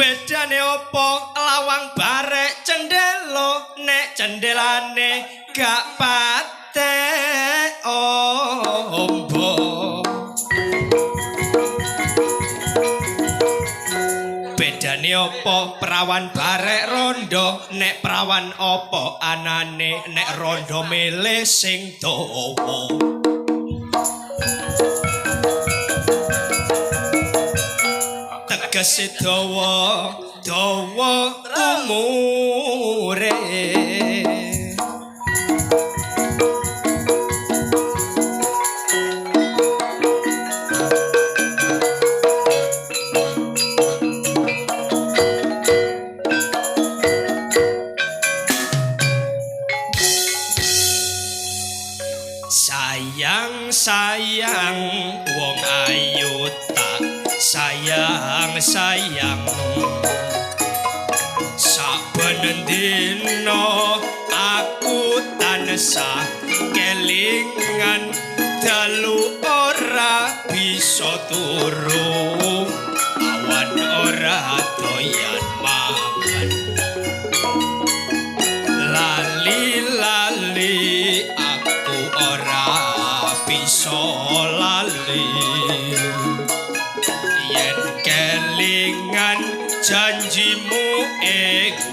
Bedane opo lawang barek cendelo nek cendelane gak patek ombo. Bedane opo perawan barek rondo nek perawan opo anane nek rondo milih sing dawa. Tegese dawa umure. Sayang wong ayu tak sayang saben dina aku tansah kelingan dalu ora bisa turu awan ora doyan mangan lali aku ora bisa lali yen kelingan janjimu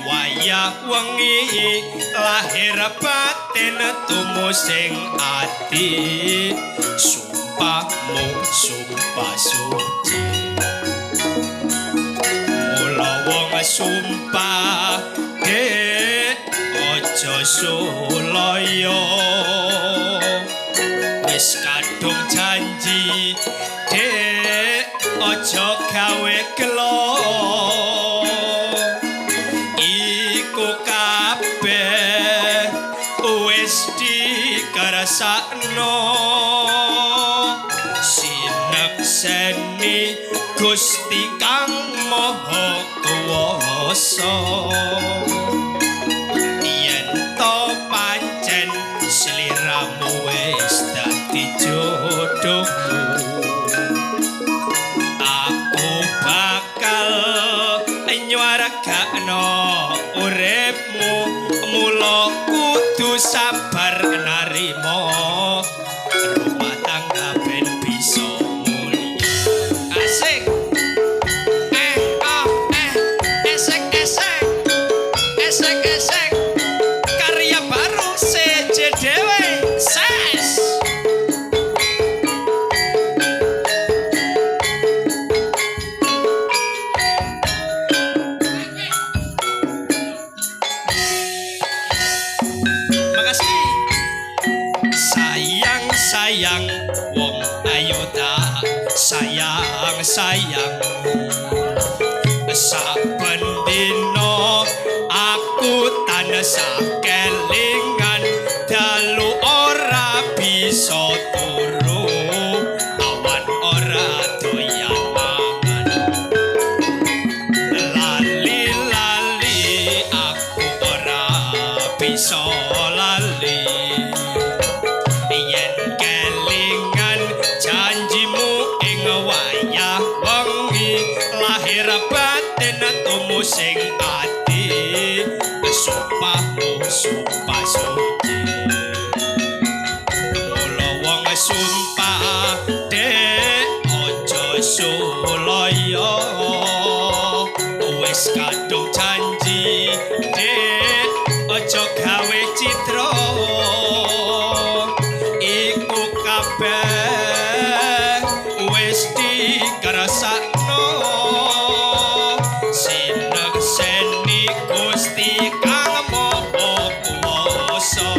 wayah wengi lahir batin tumusing ati sumpahmu sumpah suci mula wong sumpah ojo sulaya wis kadung janji ojo gawe gelo iku kabeh wis dikersakno sinekseni Gusti Kang Maha Kuwasa yen to pancen sliramu wis dadi jodohku bakal nyuaragakno uripmu mula kudu sabar narima rumah tangga ben bisa mulya asik esek karya baru CJ Dewe ses. Makasih. saben dina aku tansah kelingan dalu ora bisa turu awan ora doyan mangan lali-lali aku ora bisa lali yen kelingan janjimu ing wayah wengi lahir batin tumu sing ati sumpahmu sumpah suci mula wong sumpah dek aja sulaya wis kadung janji dek aja gawe citra iku kabeh wis dikrasakno sinekseni Gusti Kang Maha Kuwasa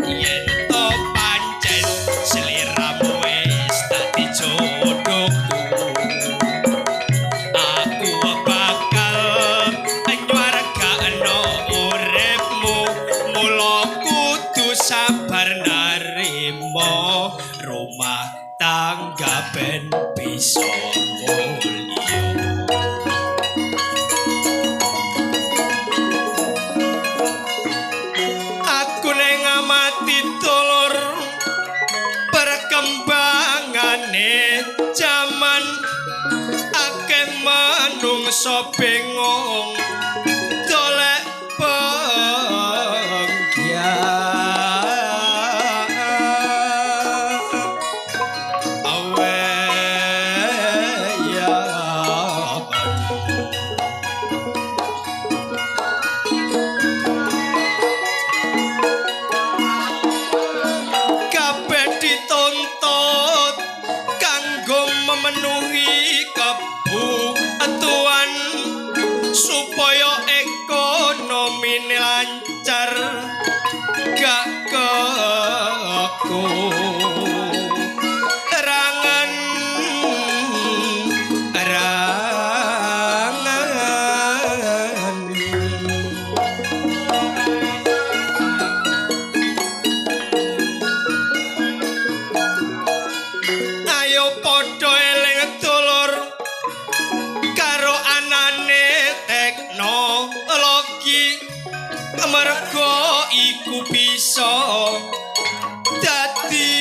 yen to pancen sliramu wis dadi jodohku aku bakal nyuwargakno uripmu mula kudu sabar narima rumah tangga ben bisa mulya aku neng amati dulur perkembangane jaman akeh manungsa bingung golek memenuhi kebutuhan supaya ekonomi lancar gak kekurangan ayo padha eling dulur karo anane teknologi merga iku bisa dadi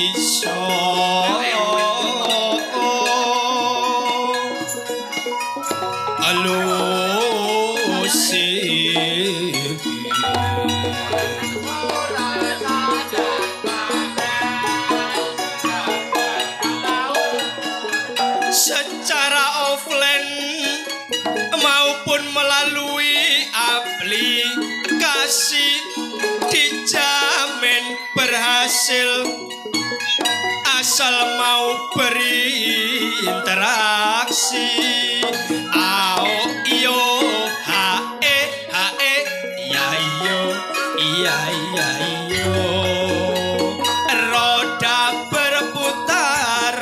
iso secara offline maupun melalui aplikasi dijamin berhasil asal mau berinteraksi ao iyo hae ya iyo iya iyo roda berputar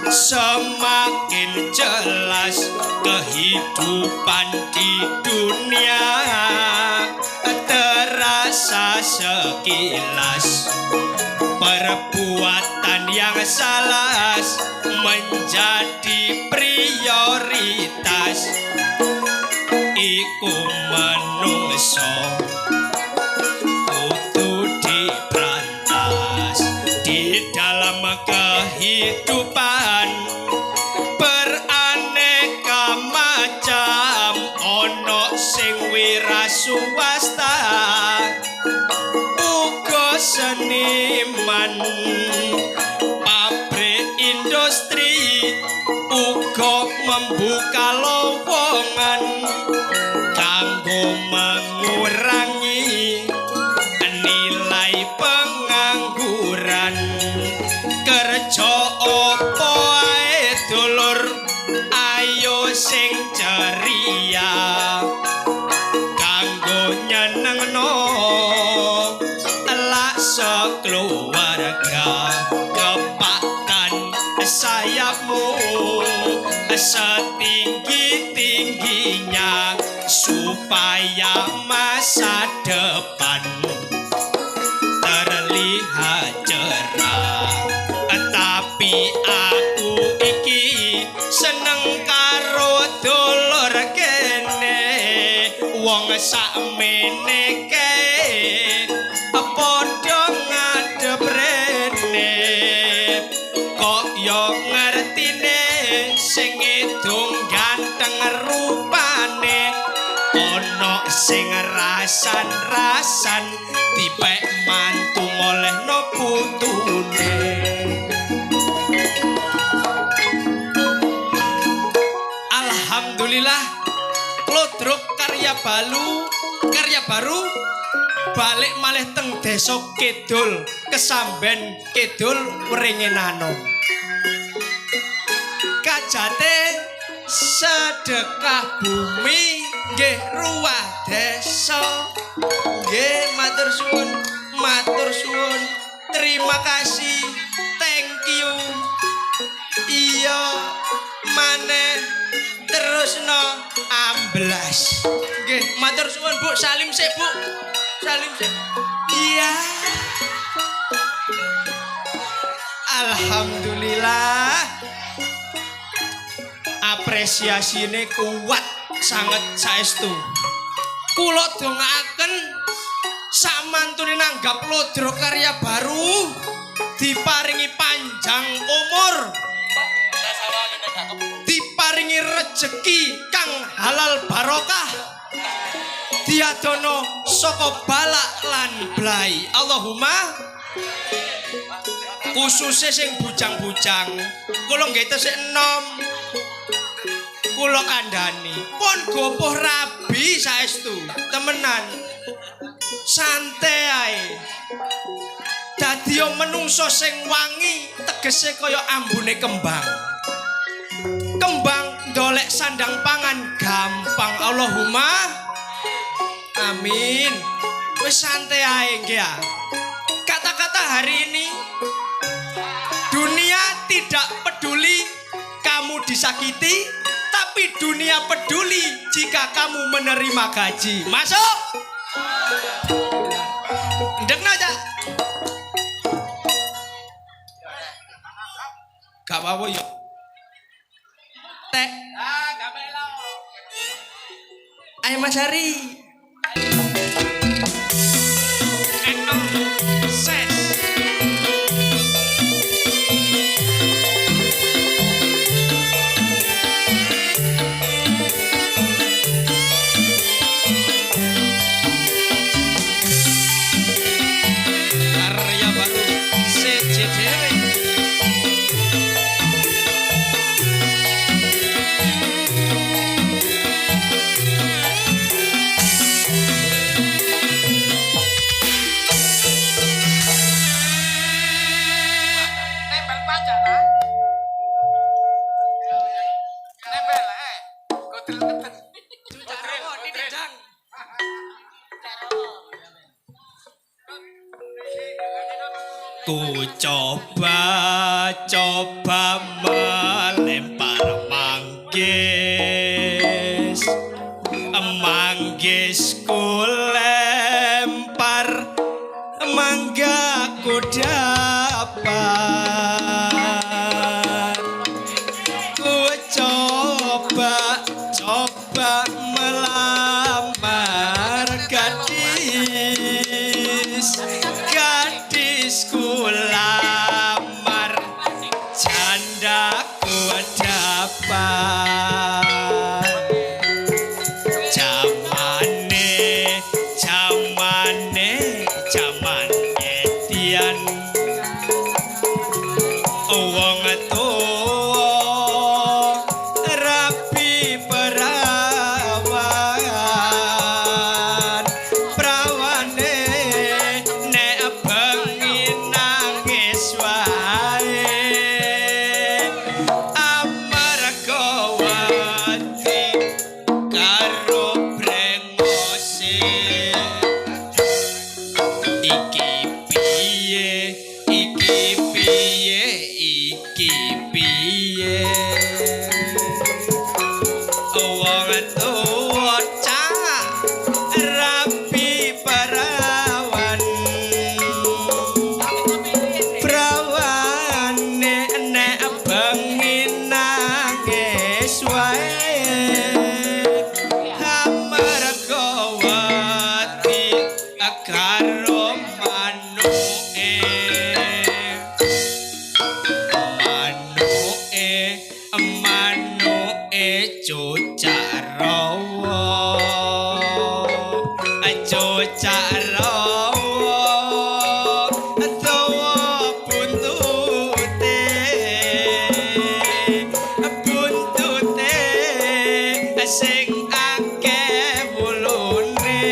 semakin jelas kehidupan di dunia terasa sekilas perbuatan yang salah menjadi prioritas iku manungsa kudu diberantas di dalam kehidupan beraneka macam ono sing wiraswasta uga seniman pabrik industri uga membuka lowongan kanggo mengurangi nilai pengangguran kerja opo ae dulur ayo sing ceria kanggo nyenengno elak sekeluarga kepakkan sayapmu setinggi-tingginya supaya masa depan terlihat cerah. Tapi aku iki seneng karo dulur kene wong sakmene kae padha ngadep rene kok yo ngertine sing edung ganteng rupane ana sing rasan-rasan dipek mantu ngolehno putune. Alhamdulillah Klodruk karya baru balik malih teng desa Kidul Kesamben Kidul Wringinano. Kajate sedekah bumi nggih ruwah desa. Nggih matur suwun. Terima kasih. Thank you. Iya maneh terusno amblas. Nggih matur suwun Bu, salim sik Bu. Salim sik. Iya. Alhamdulillah. Apresiasine kuat sangat saestu. Kula dongaaken samantune nanggap Klodruk karya baru diparingi panjang umur, diparingi rejeki kang halal barokah, diadono saka balak lan blai. Allahumma khususnya sing bujang-bujang kula nggih tesih enom kula kandhani pun gopoh rabi saestu temenan santai ae dadi menungso sing wangi tegese kaya ambune kembang ndolek sandang pangan gampang. Allahumma amin. Wis santai ae nggih ya. Kata-kata hari ini dunia tidak peduli kamu disakiti, tapi dunia peduli jika kamu menerima gaji. Masuk. Ndek aja. Gak apa-apa ya. Tek. Gak melo. Ayo Mas Hari. Enom ses. Ku coba melempar manggis ku lempar mangga ku dapat. Ku coba melamar gadis ku lamar janda ku dapat. Jaman edian wong tuwa rapi prawane nek bengi nangis wae amarga wong tuwa cak rapi perawan prawane nek bengi nangis wae amarga wati karo manuke manuke cucak rawa cucak rawa dawa buntute sing akeh wulune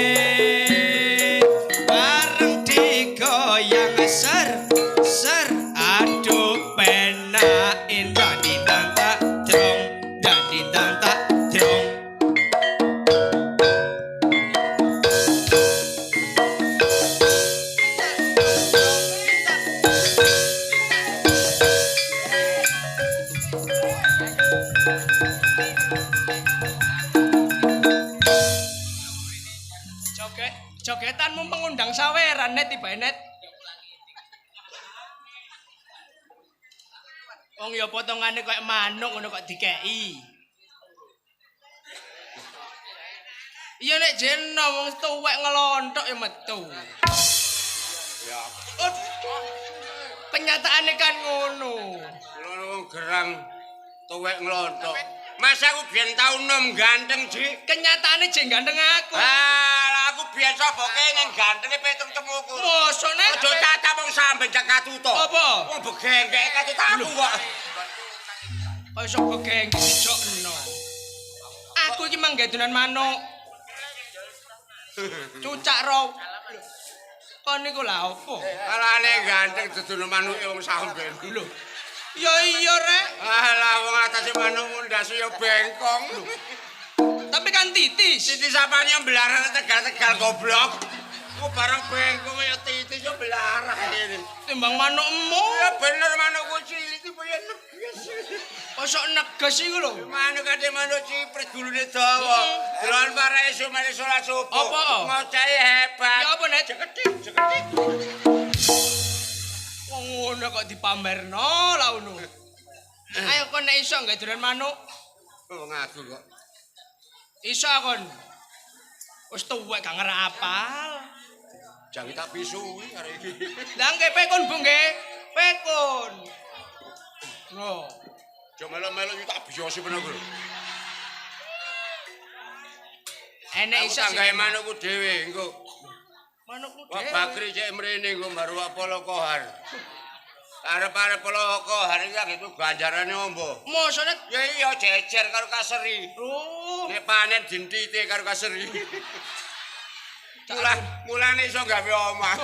bareng digoyang ser ser aduh penak indah dindang tak drong dan dindang tak drong jogetanmu mengundang saweran net tiba net wong ya potongane koyo manuk ngono kok dikeki iya nek jeno wong tuwek ngelontok ya metu Ya, kenyataane kan ngono kula wong gerang tuwek nglontok. Mas aku biyen tau nom ganteng, Dik. kenyataane jeng ganteng aku Ah, aku biasa boke ning gantenge petung temuku. mosok nek Aja tata wong sampe cak katuto. apa Wong begengke katut aku kok. kok iso begeng dijokno aku iki manggedunan manuk cucak ro kon niku lha opo Alane ganteng dudu manuke wong sampe. lho ya iya rek Alah wong atase manukmu ndas ya bengkong. tapi kan titis Siti sapane mblarang tegal-tegal goblok. Ku barang bengkong ya titis yo belarang ini. timbang manukmu Ya bener manukku cilik iki koyo neges. kosok neges iku lho Manuk kate manuk ciprit gulune dawa. Delon para esuk mari salat subuh. Apa? Ngocahe hebat. ya apa net Ceketik, ceketik. wong ngono kok dipamerno lha ngono ayo kon nek iso gak dolan manuk Wong aku kok. iso kon wis tuwek gak ngerapal Jangan tak pisui hari ini. lah nggih pekon Bu nggih pekon no Cuma melo-melo tak biyosi bener lho. enek Aku iso tanggahe manukku dhewe engko. manukmu Wah dhewe bakri cek mrene engko baru apolo kohar. Arep-arep polo kohar iki gitu ganjarane ombo. mosok net Ya iya jejer karo kaseri. oh Nek panen dintite karo kaseri. Mulane iso gawe omah.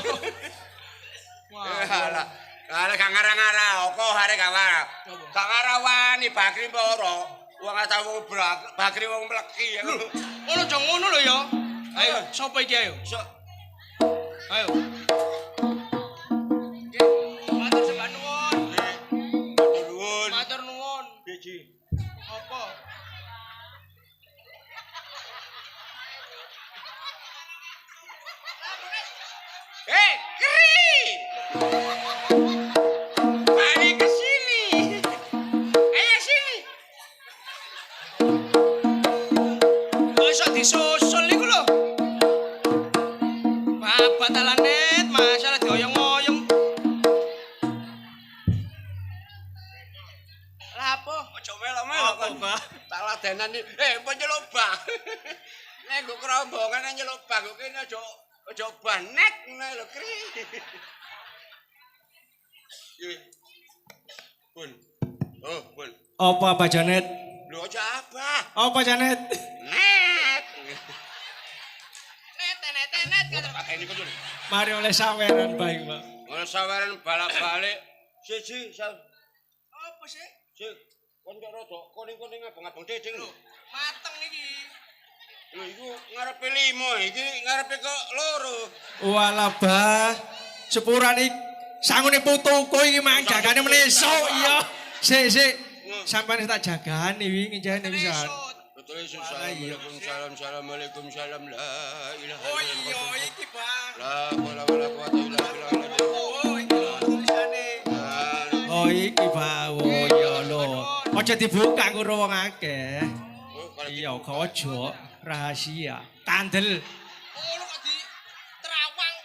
Alah. Alah gak ngarang-ngarang kok hare gak warah. Gak ngarawani bakri mboro. Wong ata wong bakri wong mleki. ngono aja ngono lho ya ayo sapa iki ayo Sok ayo nggih matur sembah nuwun nuwun. matur nuwun Biji. apa Kri! Mari ke sini. Ayo sini. kok iso disusul niku lho babat alanet masalah dioyong-oyong lah apa Aja melok-melok kon. Tak ladenan iki. Mbok nyeluk bak. Nek nggo kerombongan nyeluk bak kok kene aja banek ngono lho, Kri. Pun. Oh, pun. apa Janet Lho aja apa? apa Janet Nek. net Pakai ini kudu. mari oleh saweran baik Pak Ngono saweran balak-balik. Siji, apa sih sik. Kon kok rada kuning-kuning abang-abang cecing lho. mateng iki Lho iku ngarepe 5, iki ngarepe kok 2. walah bah sepuran iki sangune putuku iki mang jagane meneso iya sik sampeyan tak jagani wingi jane pisan Assalamualaikum assalamualaikum salam la ilaha Oh illallah. iya iki, Pak. La haula wala quwata illa billah. Oh iki tulisane. Oh iki, Pak. Oh iya lho. Aja dibuka karo wong akeh. Iya, aja rahasia. Kandel. Oh lu kok di terawang.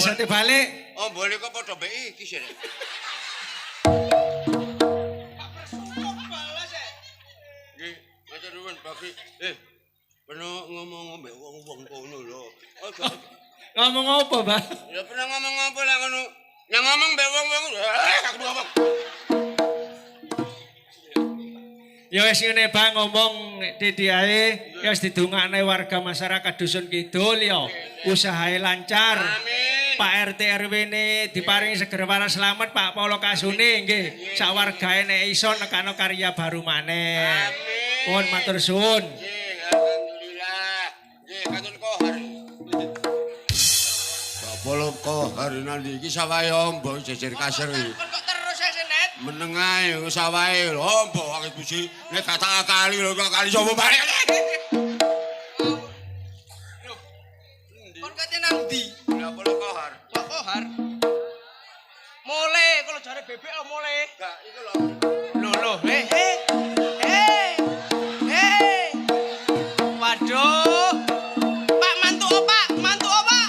Sate balik. Oh, boleh kok padha mbek iki sih. Nggih, matur nuwun Bagi. Pernah ngomong mbek wong-wong kono lho. Ngomong apa, Pak? Ya pernah ngomong apa lah ngono. Yang ngomong mbek wong-wong aku ngomong. Ya wis ngene Bang ngomong Didi ae ya wis didongakne warga masyarakat Dusun Kidul ya. Usahae lancar. Amin. Pak RT RW ne diparingi seger waras selamat Pak Polo Kasune nggih. Sak wargae nek iso nekano karya baru maneh. Amin. Mohon matur suwun. Nggih, alhamdulillah. Nggih, katur kohar. Bapolo kohar nanti iki sawahe ombo jejer kasar iki. Kok terus ya Net? Meneng ae sawahe lho ombo akeh puji nek kata kali lho kok kali sapa balik. Kon kate nang ndi? Bapolo kohar. Pak Kohar. Mole, kalau jare bebek lo mole. Enggak, iku lho. Lho, Waduh. Pak mantu opa, mantu opa.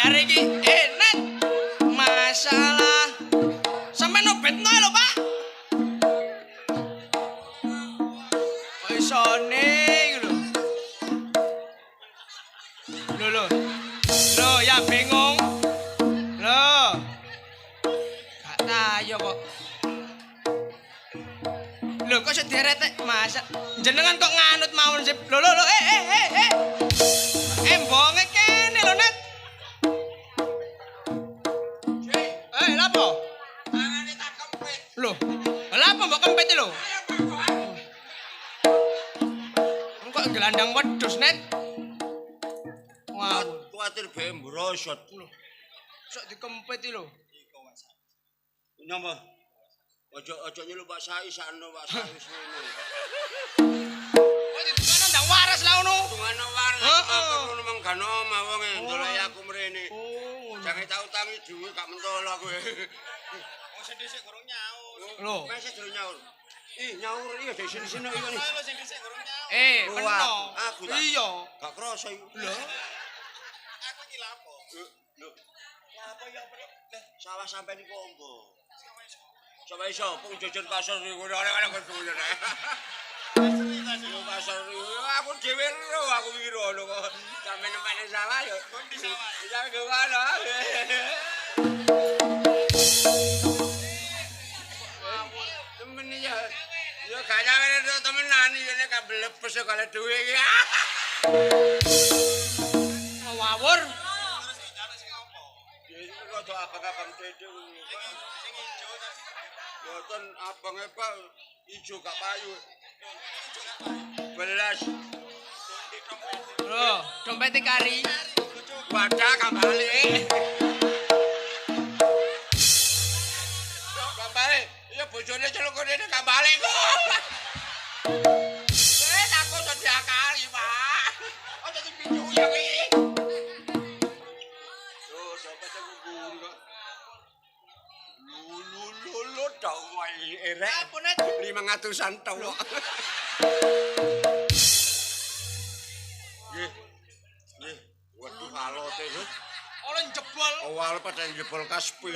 Hari iki Net. Masalah sampe nobetno lho, Pak. Kok isone iki lho. Loh, ya bingung. Loh. Gak tayo kok. Loh, kok sederet masa jenengan kok nganut mawon sih. Loh. Embonge kene lho, Net. Lapo? Tangane tak kempit. Loh, lapo mbok kempet lho? Kok gelandang wedhus, Net? Wah, Kuatir bae mbrosot. sok dikempet lho. Nyapa? Ojo nyeluk Pak Sai sakno Pak Sai ngono. Kok ditukono ndang waras lah ngono. Tungane warna ngono mong gano omah wong ndolek aku mrene. Jange tau tangi dhuwit gak mentol aku. Wong sithik gorong nyaur. Lho. Wis durung nyaur. Nyaur iya di sini-sini iki. Lho sing dhisik gorong nyaur. Peno. Aku tak. Iya. Gak krasa iki. Lho. Aku iki lapo? Lho. Lapo ya apa? Sawah sampe niku ombo. Coba iso, pung jajan pasar niku ora kok duwe. Pasar aku dhewe ro aku mikir ngono kok. Sampe nempel sawah ya. Di sawah. Sampe ke mana? Temen ya. Ya gak nyampe temenan iki nek kablepes karo duwe iki. Ngawur. Rada abang-abang dede sing ijo ta sing boten abang Pak ijo gak payu. Belas. Lho, dompet kari. Wadah kambale. Kambale, iya bojone celuk kene kambale kok. Aku iso diakali, Pak. Aja dipincu ya iki. Lulu tau wae erek. Apa Net? 500-an tok. Nggih. Waduh halote yo. Oleh jebol. Awal pada jebol kaspi.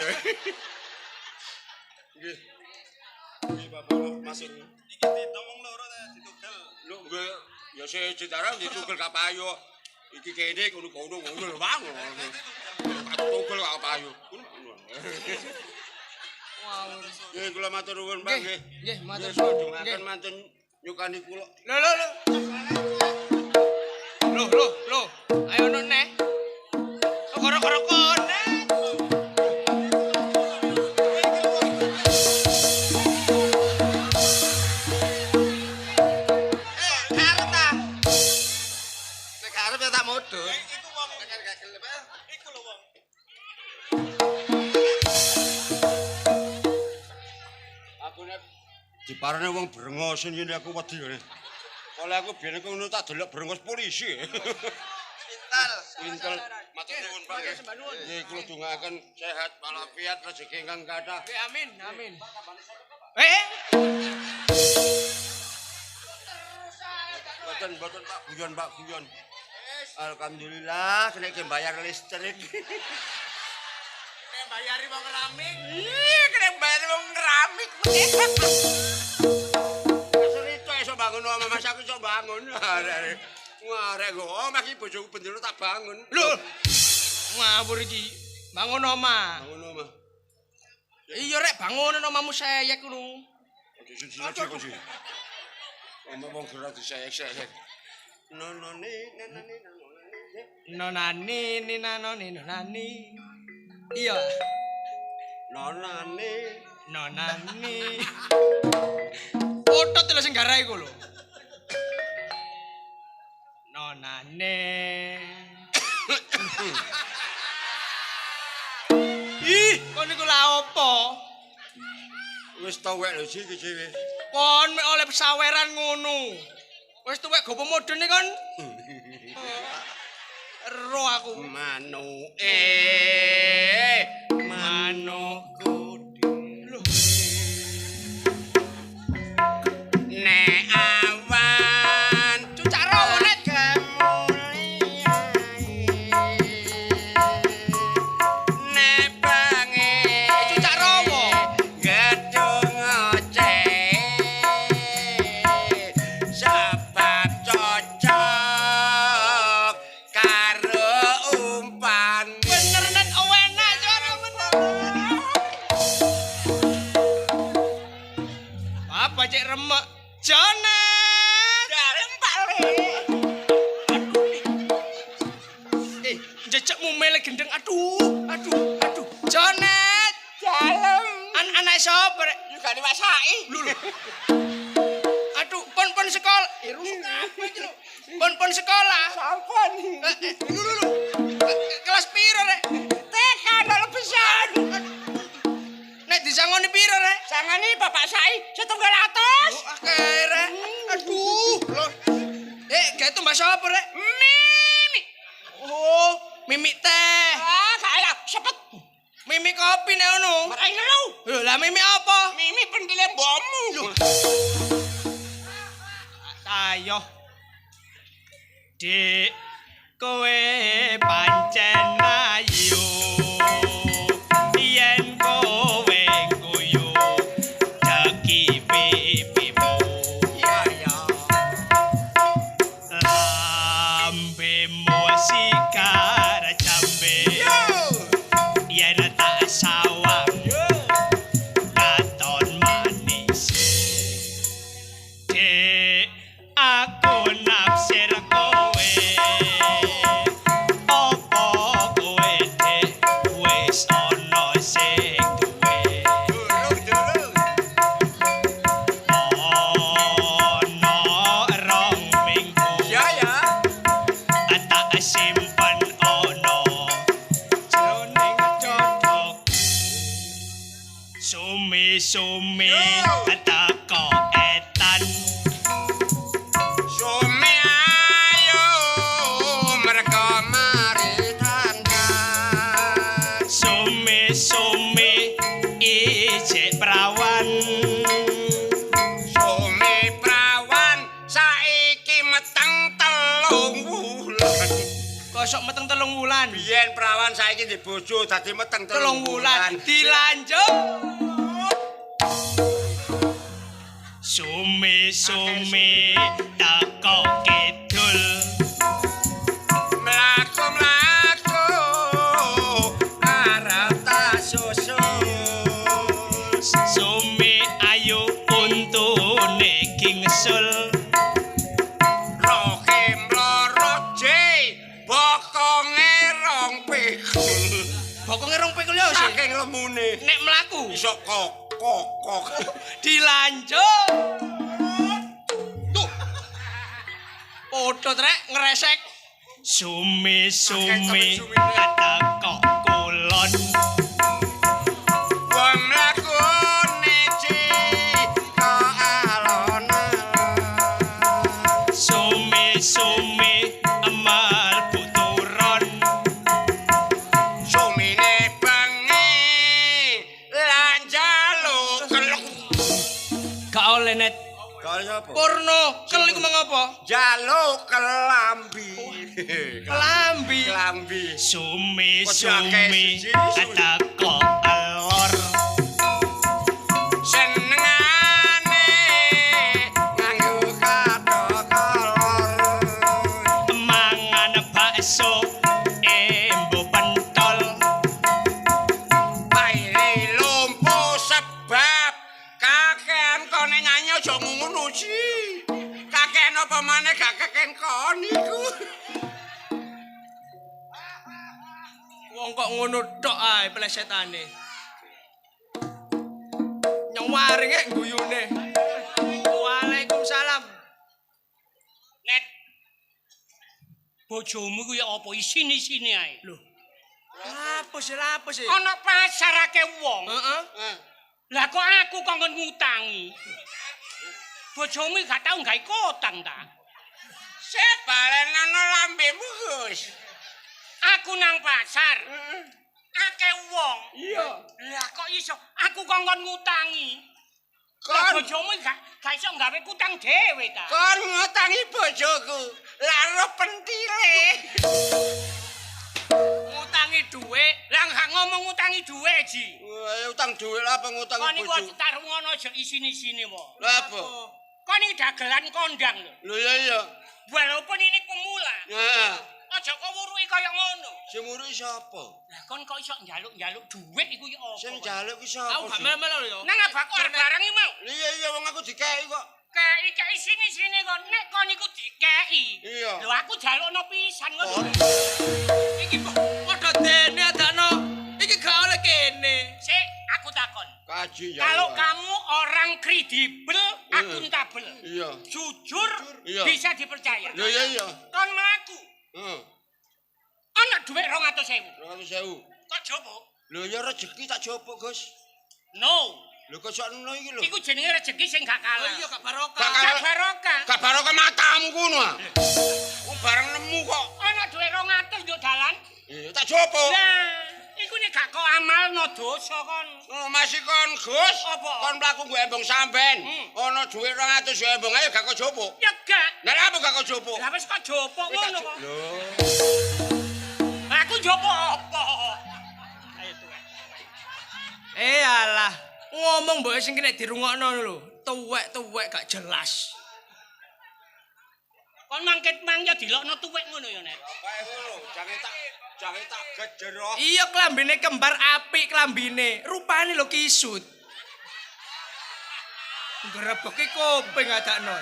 Nggih. Nggih Bapak Masin. Iki ditomong loro ta ditugel. Lho nggih, ya siji tarang ditugel gak payu. Iki kene ngono lho Bang. Tugel gak payu. Wow. Nggih kula matur nuwun Pak nggih. Nggih, matur suwun. suwun. Dungaken mantun nyukani kula. Lho. Ayo ono neh. Koro-koro kone. Arep ta? Nek arep ya tak modus. Iku wong gak gelem. Iku lho wong. Diparane wong brengos ngene aku wedi ngene. Oleh aku biyen aku ngono tak delok brengos polisi. Intel. Matur nuwun Pak. Nggih kula dongaaken sehat walafiat rezeki ingkang kathah. Amin. Boten Pak guyon. Alhamdulillah kena bayar listrik. Bayari wong keramik. Kena bayar wong keramik. Cerita iso bangun omah Mas aku iso bangun. Ngarek kok omah iki bojoku bendino tak bangun. Lho. Ngawur iki. Bangun omah. Iya rek bangun omahmu sayek ngono. Aja siji. Omah wong gerak disayek-sayek. Nonani. Iya. Nonani. Otot lho sing garai iku lho. Nonane. Ih, kon niku lha opo? Wis tuwek lho iki dhewe. Kon mek oleh saweran ngono. Wis tuwek gopo modene kon. Ero aku. Manukku. Lho. Nek awan Cucak rawa nek nek bengi cucak rawa. gedung oceh sebab cocok karo umpan. Bener nek enak suara bener. Apa cek remek? Jonet. Jejekmu mele gendeng. Aduh. Jonet. Dalem Anak sapa rek? juga diwasai. Lho. Aduh, pon sekolah. Rusuk apa iki lho? Pon sekolah. Sampun. Lho. Kelas piro rek? TK kalau bisa. Nek disangoni piro rek? Sangani Bapak Sai 700. Akhirnya. Aduh. Lho. Gawe tumbas apa rek? Mimi. Oh, mimik teh. Kaya cepet. Mimik kopi nek ngono. Marai ngelu. Lho, lah mimik apa? Mimi pendile bomu. Ayo. Dik, kowe pancen ayu. Yen kowe guyu deki pipimu. Iya. Lambemu sikar jambe. Yen tak sawang katon manis. Dek, aku naksir kowe. Apa kowe dek wis ana sing duwe? Ana rong minggu tak simpen ana jroning cocok. Sumi teko etan. Sumi ayo mereka mari tangga. Sumi ijek perawan. Sumi prawan saiki meteng 3 wulan. Kosok meteng 3 wulan. Biyen prawan saiki di bojo dadi meteng 3 wulan dilanjut. Sumi teko kidul. Mlaku arep tak susul. Sumi ayu untune kingsul. Roke mloro je bokonge rong pikul. Bokonge rong pikul ya sih. Saking lemune Nek mlaku iso kok. dilanjut. Tuh. Otot rek ngresek. Sumi teko kulon. Wong lakune ci kok Kali apa? Purno, kel iku mengapa? Jaluk kelambi. Kelambi. Kelambi. Sumi Kok diakeh siji, atako alor Senengane nganggo kadok-kolor. mangan bakso embo pentol Paire lumpuh sebab kakean kone nyanyi aja ngono sih. Kakean apa maneh gak kakean kon iku. Wong kok ngono tok ae plesetane. Nyawaringe guyune. Waalaikumsalam. net bojomu ku ya apa isine-isine ae lho Apa sih? ana pasar akeh wong Heeh. lah kok aku kongkon ngutangi bojomu gak tau gawe kotang ta Sebalenan lambemu, Gus. aku nang pasar akeh wong Iya. lah kok iso aku kongkon ngutangi lah Kon bojomu gak iso gawe kutang dhewe ta kon ngutangi bojoku. Laro pentile. ngutangi dhuwit lah gak ngomong ngutangi dhuwit ji Wah, utang dhuwit lah apa ngutangi kon iku bojo. taruh ngono aja isine-isine wae Lah apa? kon iki dagelan kondang lho Lho iya. walaupun ini pemula Nah, aja kok wuruki kaya ngono sing muri sapa? lah kon kok iso njaluk-njaluk dhuwit iku ya apa Sing jaluk ki Aku sapa? gak sih? melo-melo yo. nang abakku arep barang iki mau Iya wong aku dikeki kok. kei sini-sini kon nek kon iku dikeki Iya. lho aku jalukno pisan ngono Iki padha dene adakno. Iki gak oleh kene. sik aku takon Kaji ya. kalau Allah. kamu orang kredibel akuntabel Iya. jujur Iya. bisa dipercaya Lho iya. kon mlaku Heeh. ana dhuwit 200.000 200.000. kok jopo Lho ya rezeki tak jopo, Gus. no Lho kok sakno iki lho. iku jenenge rezeki sing gak Oh kalah iya gak barokah. Gak kalah. gak barokah Gak barokah matamu kuno ah. Wong barang nemu kok. ana dhuwit 200 yo dalan Iya, tak jopo. lah iku nek gak kok amalno dosa kon Oh, masih kon Gus. Apa? Kon mlaku nggo embong samben. Hmm. Ana dhuwit 200 yo embong ayo gak kok jopo. ya gak Lah apa gak kok jopo? lah wis kok jopo ngono kok Lho. aku jopo apa ayo tuwek Alah, ngomong mbok sing kene dirungokno lho. Tuwek-tuwek gak jelas. kon mangket mang ya dilokno tuwek ngono ya nek Bae ngono, jange tak gejero. Iya klambine kembar apik klambine. Rupane lho kisut. Ngrebeki kuping adakno.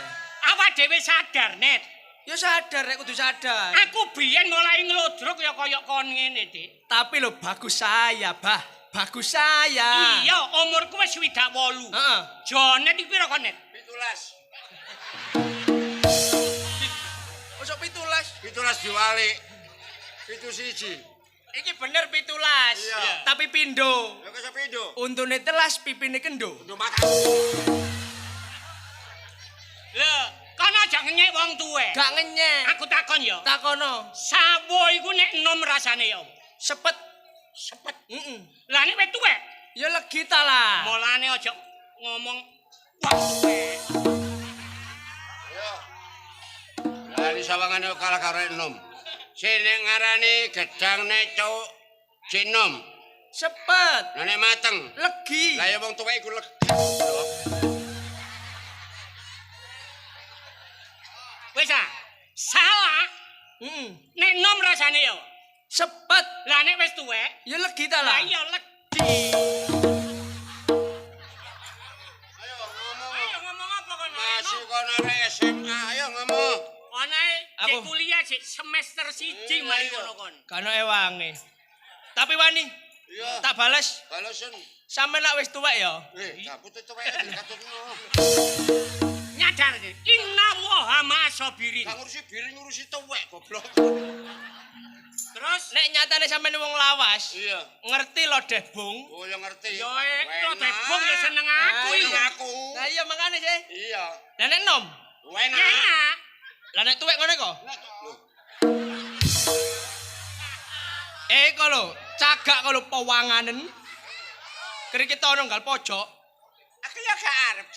awak dhewe sadar net Ya sadar nek kudu sadar. aku biyen mulai nglodrok ya kaya kon ngene dik Tapi lho bagus saya, Bah. Bagus saya. iya umurku wis 28 Heeh. jonet iki pira kon net 17. Mosok 17. 17 diwalik. 71. Iki bener 17. Iya. Tapi pindo. Lho kok sepindo? Untune telas pipine kendo. Untuk mata. lho kon aja ngenyek wong tuwek Gak ngenyek. aku takon ya Takono. sawo iku nek enom rasane ya Sepet. sepet Heeh. lah nek wis tuwek Ya legi ta lah. mulane aja ngomong wong tuwek Lah di sawangane kalah karo enom. Sing ngarani gedang nek cuk jinom. Sepet. Lah nek mateng. Legi. Lah ya wong tuwek iku legi. wis ah salah Heeh. nek enom rasane ya Sepet. lah nek wis tuwek Ya legi ta lah lah. iya legi Ayo ngomong. ayo ngomong apa kon Masih kon arek SMA, ayo ngomong. Onae cek Aku. kuliah cek semester 1 mari Iya. ngono kon. Kano ewange. Tapi wani, Iya. tak bales. Balasen. Sampe nak wis tuwek ya. Dapet tuwek katutno. Nyadar iki. Inna wa ma'asabirin. Gak ngurusi biri ngurusi tuwek goblok. Terus Nek nyatane sampean wong lawas, Iya. ngerti lo debung. Oh ya ngerti. yo lo tebong ya seneng aku Ayo. iki. Seneng aku. Nah iya makane sih. Iya. Lah nek nom, Enak. Ya. lah nek tuwek ngene kok. Loh, Kok lho, cagak kok lho pewanganen. Keri kita ono nggal pojok. aku ya gak arep.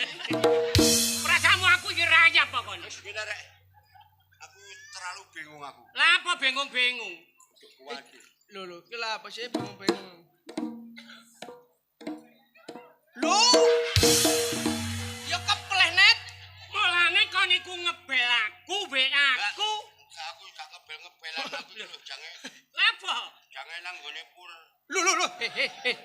Perasaanmu aku aku iki rayap apa kon? Wis kene rek. Aku terlalu bingung aku. Lah apa bingung-bingung? Waduh. Lho, ki lah apa sih bingung-bingung. Lho. Ya kepleh net. Mulane kon iku ngebel aku, mbek aku. Aku gak ngebel-ngebelan aku iki lho jange. Lah apa? Jange nang gone pur. Lho.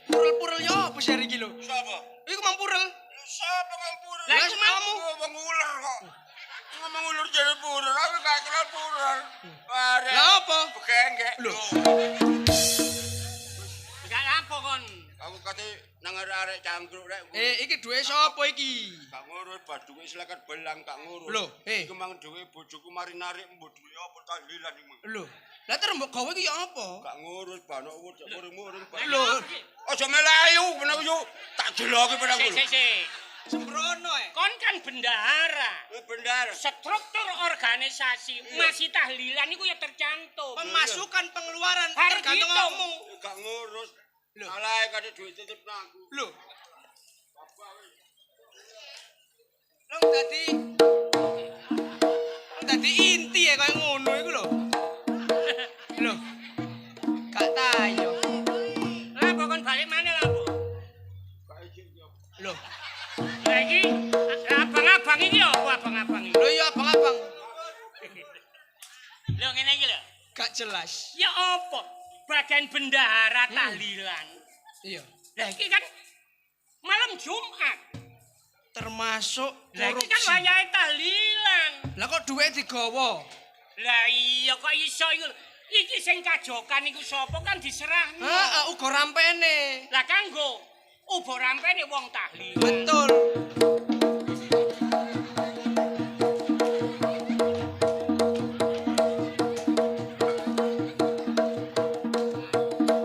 Purel-purel yo apa sih iki lho? Sapa? Iku mang purel. Lu sapa ngampur? Lah iku kamu. Ngomong ular kok. Ngomong ular jadi pur. Aku gak kenal pur. Are. Lah apa? Begengek. Lho. Gak apa kon? Aku kate nang arek cangkruk rek. Iki duwe sapa iki? Gak ngurus baduke silakan belang gak ngurus. Lho, Iku mang duwe bojoku mari narik mbok duwe apa tahlilan iku. Lho. Lah terus mbok gawe iki ya apa? Gak ngurus banok wedok muring-muring. Lho. Aja melayu bener yo tak jeloki penaku. Sik. Sembrono Kon kan bendahara. Benar. Struktur organisasi masih tahlilan iku ya tercantum. Pemasukan pengeluaran Harus tergantung dihitung. kamu. Gak ngurus. Lho. Alae kate duit titip nang aku. Lho. Long dadi inti ya kayak ngono iku lho. Lho. Gak tayo. Lah apa kon balik mana lah apa? Gak izin yo. Lho. Lah iki abang-abang iki apa abang-abang iki? Lho ya abang-abang. Lho ngene iki lho. Gak jelas. Ya apa? Bagian bendahara tahlilan. Iya. Lah iki kan malam Jumat. Termasuk Lah iki korupsi. kan wayahe tahlilan. Lah kok duit digawa? Lah iya kok iso iku. Iki sing kajokan iku sapa kan diserahno. Heeh, uga rampene. Lah kanggo ubo rampene wong tahlilan. Betul.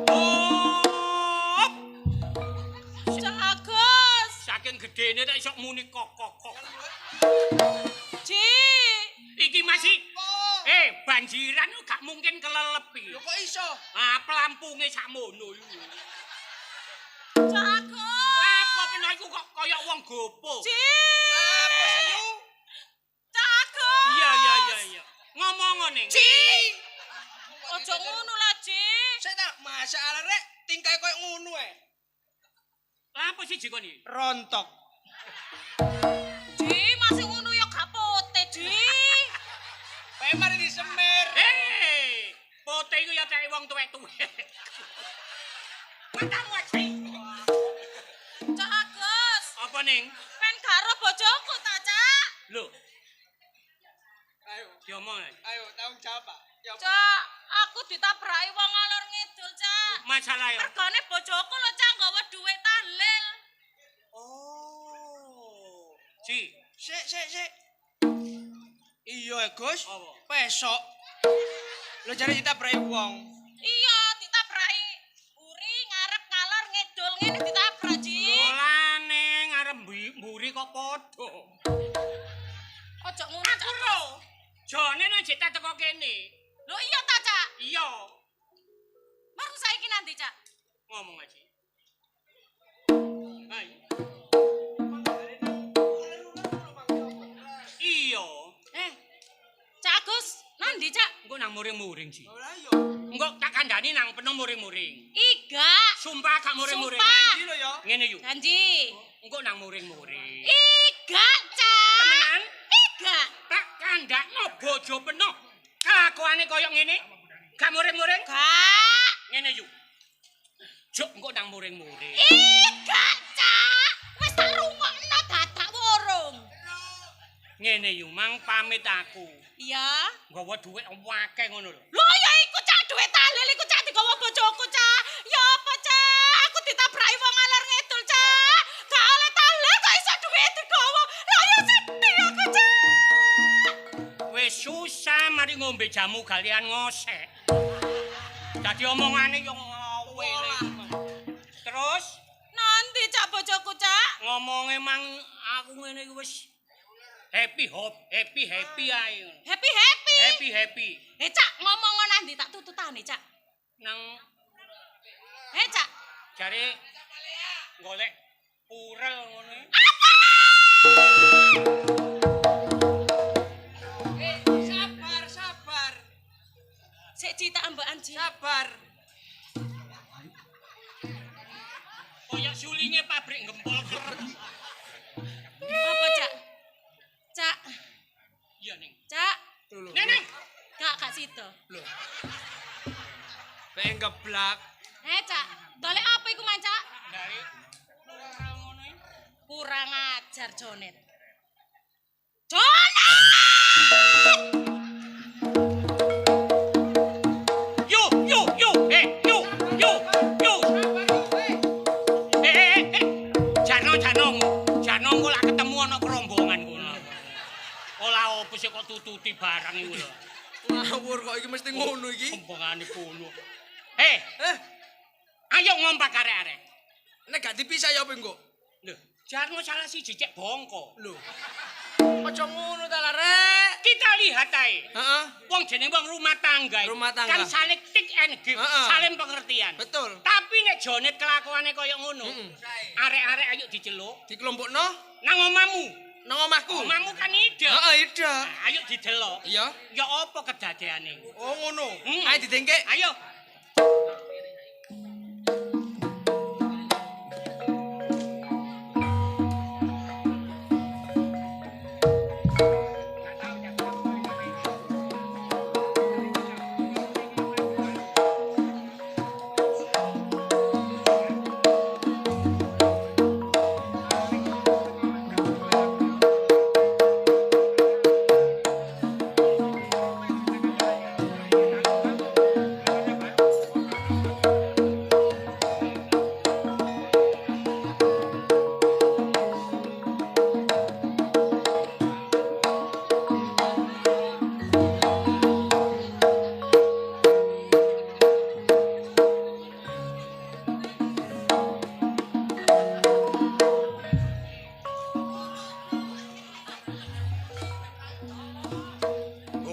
Oh, Agus, saking gedene tak iso muni kok. Ci. Iki masih banjiran gak mungkin kelelepi. Lho kok iso? Ah, pelampunge sakmono iku. Agus. Apa kena iku kok kaya wong gopo? Ci. Apa sih yu? Agus. Iya. Ngomong ning. Ci. Ojo ngono lah, Ci. Saya tak masalah rek tingkai koyo ngono Lah apa sih jikon iki? Rontok. Ci, masih ngono ya gak pote, Ci. Kayak mari disemir. Pote iku ya cek wong tuwek-tuwek. Matamu aja. Cak Agus. Apa ning? Pen karo bojoku ta, Cak? Lho, Ayo, diomong. tanggung jawab, Pak. Ya, Cak, aku ditabraki wong ngalor ngidul, Cak. Masalah ya. Regane bojoku lho, Cak, nggawa dhuwit tahlil. Oh. Ci, Sik. Iya, Gus. Apa? Besok. Lo cari ditabrak wong. Iya, ditabraki. Buri ngarep ngalor ngidul ngene ditabrak, Ci. dolane ngarep mburi kok padha. Ojo ngono, Aku Cak. ro. Jane nek jek tak teko kene. Lho iya ta, Cak? Iya, Baru saiki nanti, Cak. ngomong aja. Hai. Iya. Cak Agus, nandi, Cak? Engko nang muring-muring, Ci. Ora yo. Engko tak kandhani nang penuh muring-muring. Iga. Sumpah gak muring-muring. Sumpah. Iki lho ya. Ngene yuk. Janji. Engko nang muring-muring. Iga, Cak. Temenan? Iga. Tak kandhakno bojo penuh. Kelakuane koyo ngene. Gak muring-muring? Gak. Ngene yuk. Juk engko nang muring-muring. Iga, Cak. Wis tak rungokno dadak worong. Ngene yuk, mang pamit aku. Iya. Nggawa dhuwit akeh ngono lho. Lho ya iku Cak dhuwit tahlil iku Cak digawa bojoku, Cak. Ya apa, Cak? Aku ditabraki wong ngalor ngidul, Cak. Gak oleh tahlil kok iso dhuwit digawa. Lah ya sedih aku, Cak. Wis susah mari ngombe jamu kalian ngosek. Dadi omongane yo ngawele. Terus Nanti Cak bojoku, Cak. ngomong emang aku ngene iki wis happy ae. Happy. Happy. Cak, ngomong nanti tak tututane, Cak. Nang Cak. jare golek purel ngono. Apa? Ci tak ambekan Ci. Sabar. Kayak sulinge pabrik gempol. Apa, Cak? Cak, Iya, Ning. Cak. Neneng. Kak situ. Pengen geblak. Cak, golek apa iku, Man, Cak? Dari ora ngono iki. Kurang ajar, Jonet. Jonet! Yo. Jano engko lak ketemu ana kerombongan kono. Ola opo sik kok tututi barang iku lho. Ngawur kok iki mesti ngono iki. Rombongane kono. Ayo ngompak arek-arek. Nek gak dipisah ya apa engko? Lho, Jarno salah siji cek bongko. Lho. Aja ngono ta Rek. Kita lihat ae. Heeh. Wong jeneng wong rumah tangga. Rumah tangga. Kan saling tik and give, saling pengertian. Betul. Tapi nek Jonet kelakuane kaya ngono, arek-arek ayo diceluk Dikelompokno nang omamu. nang omahku. Omamu kan ide. Heeh, ida. Nah, ayo didelok. Iya. Ya apa kedadeane? Oh ngono. Hmm. Ayo ditengke. Ayo.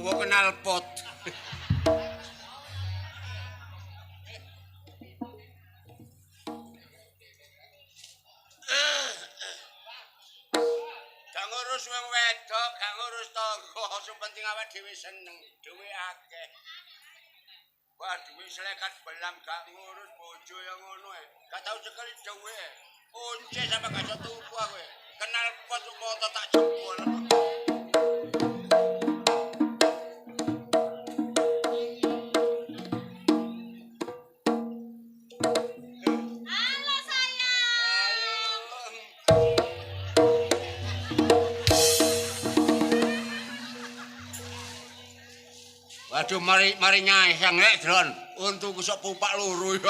Gua kenal pot. Gak ngurus wong wedok, gak ngurus tangga, sing penting awake dhewe seneng, dhewe akeh. Wah, duwe selekat belam gak ngurus bojo yang ngono ae. Gak tau cekel dhewe. Once sampe gak iso tuku aku. Kenal pot moto tak jempol. Halo sayang. Waduh, mari nyayang lek dron. Untuku sok pupak loro iki.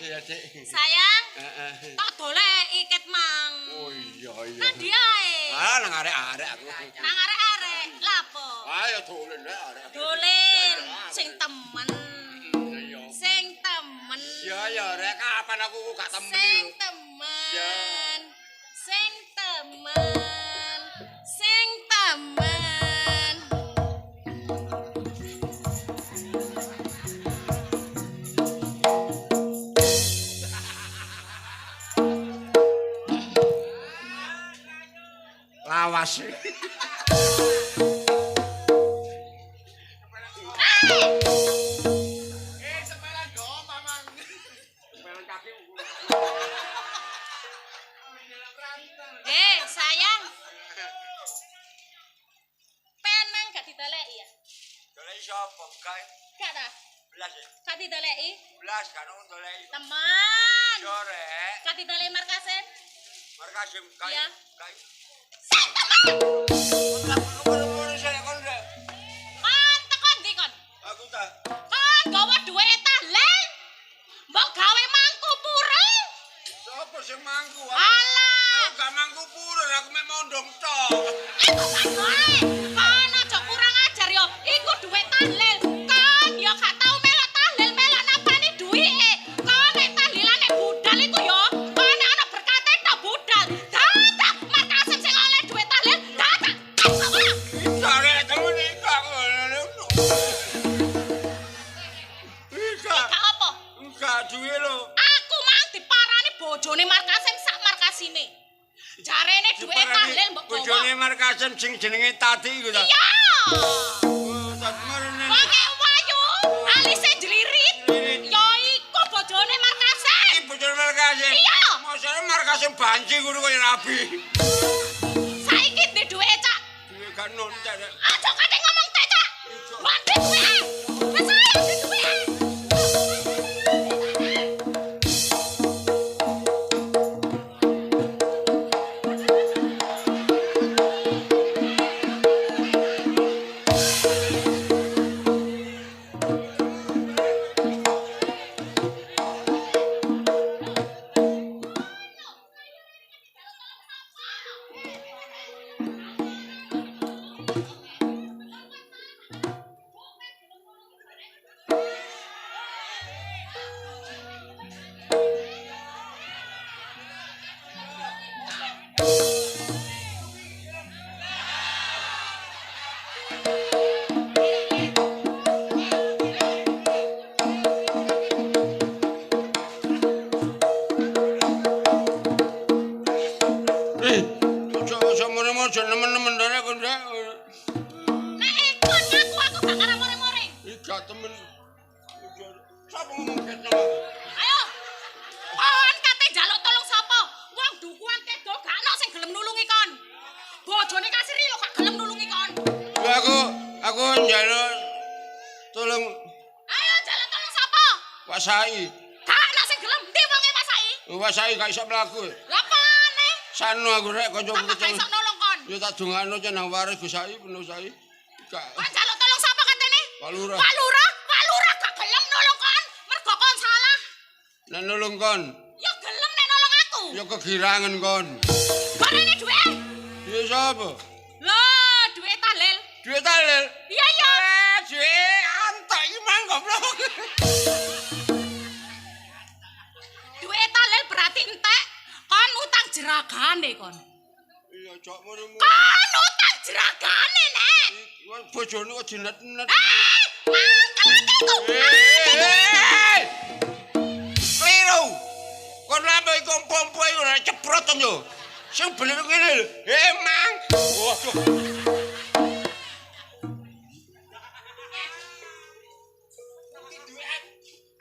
Iya, Dik. Sayang. Heeh. Tak doleki ket mang. Oh iya iya. Nang ndi ae? Ah, nang arek-arek aku. Nang arek-arek. Lapo? Ayo dolen lek arek. Dolen sing temen. Iya. Sing temen. Ya ya rek kapan aku gak temen Sing lho. temen. Ya. Sing temen. Sing temen. Lawas. Sepelan do mamang. Sayang. Penang gak diteleki ya? Dolek sapa kae? Gak ta? Belas ya. Gak diteleki? Belas kan ono dolek. Teman. Yo rek. Gak diteleki markasen? Markasim kae. Iya. Kae. Sing temen. Ngono saya kon rek. Kon tekon ndi kon? Aku ta. Kon gawa duwe tahlil. Mbok gawe mangku pura. Sopo sing mangku? Alah. Aku gak mangku pura, aku mek mondong tok. Kon aja kurang ajar yo. Iku duwe tahlil. Kon yo gak tau melok tahlil, melok napani duwike. Kon nek tahlilane budal iku yo, kon nek ana berkate tok budal. Dadak markasem sing oleh duwe tahlil. Dadak. Sare temen iki gak ngono. Ika. Gak apa? Enggak duwe lho. Aku mang diparani bojone markasem sak markasine. Jarene duwe tahlil mbok gawa. Bojone markasen sing jenenge Tati iku ta. Iya. marane. Wong wayu, alise jlirit. Ya iku bojone Markase. Iki bojone markase. Iya. Mosone markase banci ngono kaya rabi. Saiki ndek dhuwit, Cak. Duwe gak nontek. Aja kate ngomong teh, Cak. Mati duwe. Wis ayo ndek duwe. Ojo mure-mure aja nemen-nemen dene kon Dak. Nek ikut ngaku aku gak ngarep more-more. Iki gak temen. Sapa ngomong ketno? Ayo. Kon kate njaluk tolong sapa? Wong dukuan tedo gak ono sing gelem nulungi kon. Bojone kasiri lho gak gelem nulungi kon. Ya aku njaluk tolong Ayo njaluk tolong sapa? Pak Sai. Gak ono sing gelem. Ndi wonge Mas Sai? Pak Sai gak iso mlaku. Lah pane? Sanu aku rek kanca Apa gak iso nolong kon? Ya tak dongano cenang waris Gus Sai penuh Sai. Gak Kon njaluk tolong sapa katene? Pak Lurah. Pak Lurah gak gelem nolong kon. Mergo kon salah. Nek nulung kon, Ya gelem nek nolong aku. ya kegirangan kon. Barene duwe. Ya sapa? Lah, duwe talil. Duit talil. Iya iya. Duit antek iki mang goblok. Duwe talil berarti entek. Kon utang jeragane kon. Iya cok mrene. Kon utang jeragane nek. Bojone kok jinet-net. Mangkel aku. Kliru. Kon lambe iku pompo iku ora ceproten yo. Sing bener ngene lho. Mang. Waduh.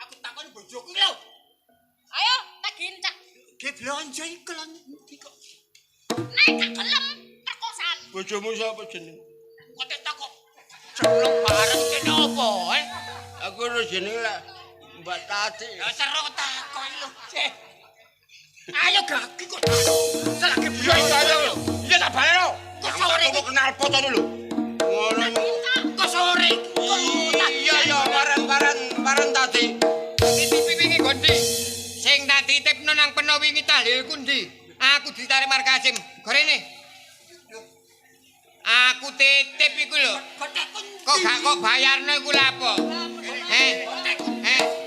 Aku takon bojoku lho. Ayo tagihin Cak. Ki blonjo iku lan ndi kok. Nek gak gelem perkosaan. Bojomu sapa jeneng? Kok takok celok bareng kene apa, Aku ora jeneng lah Mbak Tati. Ya sero takon lho. Ayo gaki kok. Selagi Iya ayo. Iya tak balen lho. Kok sore Aku kenal foto dulu. Ngono. kok sore Iya ya bareng Tati. titip wingi Gondi. Sing tak titipno nang peno wingi tahlilku ndi? Aku ditarik Markasim. Gorene. Aku titip iku lho. Kok bayarno iku lha apa?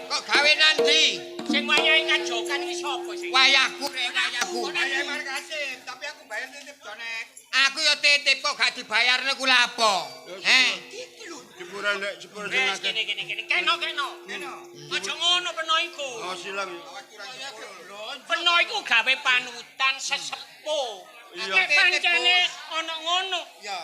Kok gawe nanti? Sing wayahe kajokan iki sapa sih? Wayahku rek wayahku. Wayahe Markasim, tapi aku bayar titip Jonek. Aku yo titip kok gak dibayarno iku lha apa? Jepuran nek jepur sing Wes akeh. kene. Keno. Aja ngono peno iku. Oh silang. Peno iku gawe panutan sesepuh. Iya. Nek pancene ana ngono. Iya.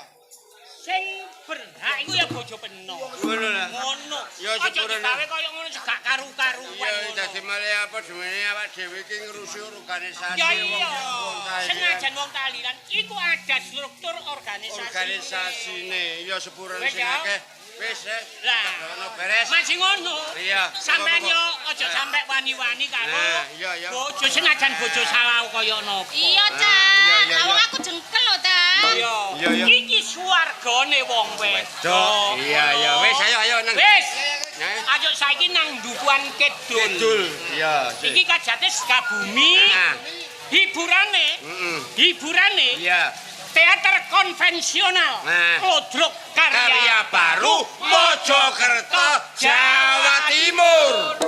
Sing berhak iku ya bojo peno. Ngono lah. Ngono. Ya, Aja sepurane. digawe kaya ngono gak karu-karuan. Iya, dadi male apa demene awak dhewe iki ngrusi organisasi Ya iya. wong tahlilan. Senajan wong tahlilan iku ada struktur organisasi. Organisasine ya sepuran Wes, sing ya. akeh. Wis. Lah, Ono beres. masih ngono. Iya. Sampeyan yo aja sampe wani-wani karo Nah, iya. bojo senajan bojo salah kaya napa. Iya iya, Cak. iya. Lah wong aku jengkel lho Cak. Iya. Iki swargane wong wedok. Iya. Wis ayo nang. Wis. Nah. Ayo saiki nang dukuan kidul. Kidul. Iya. Iki kajate Sukabumi. Nah. Hiburane. Hiburane. Iya. Teater konvensional. Nah. Lodrok Karya baru Mojokerto, Jawa Timur.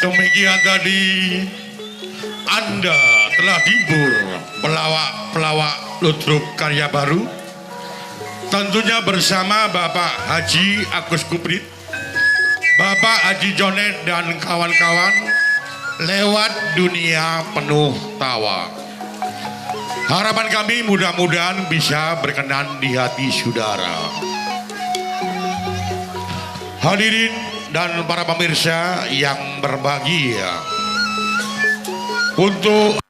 Demikian tadi Anda telah dihibur pelawak-pelawak ludruk karya baru, tentunya bersama Bapak Haji Agus Kuprit, Bapak Haji Jonet dan kawan-kawan lewat dunia penuh tawa. Harapan kami mudah-mudahan bisa berkenan di hati saudara. Hadirin dan para pemirsa yang berbahagia, untuk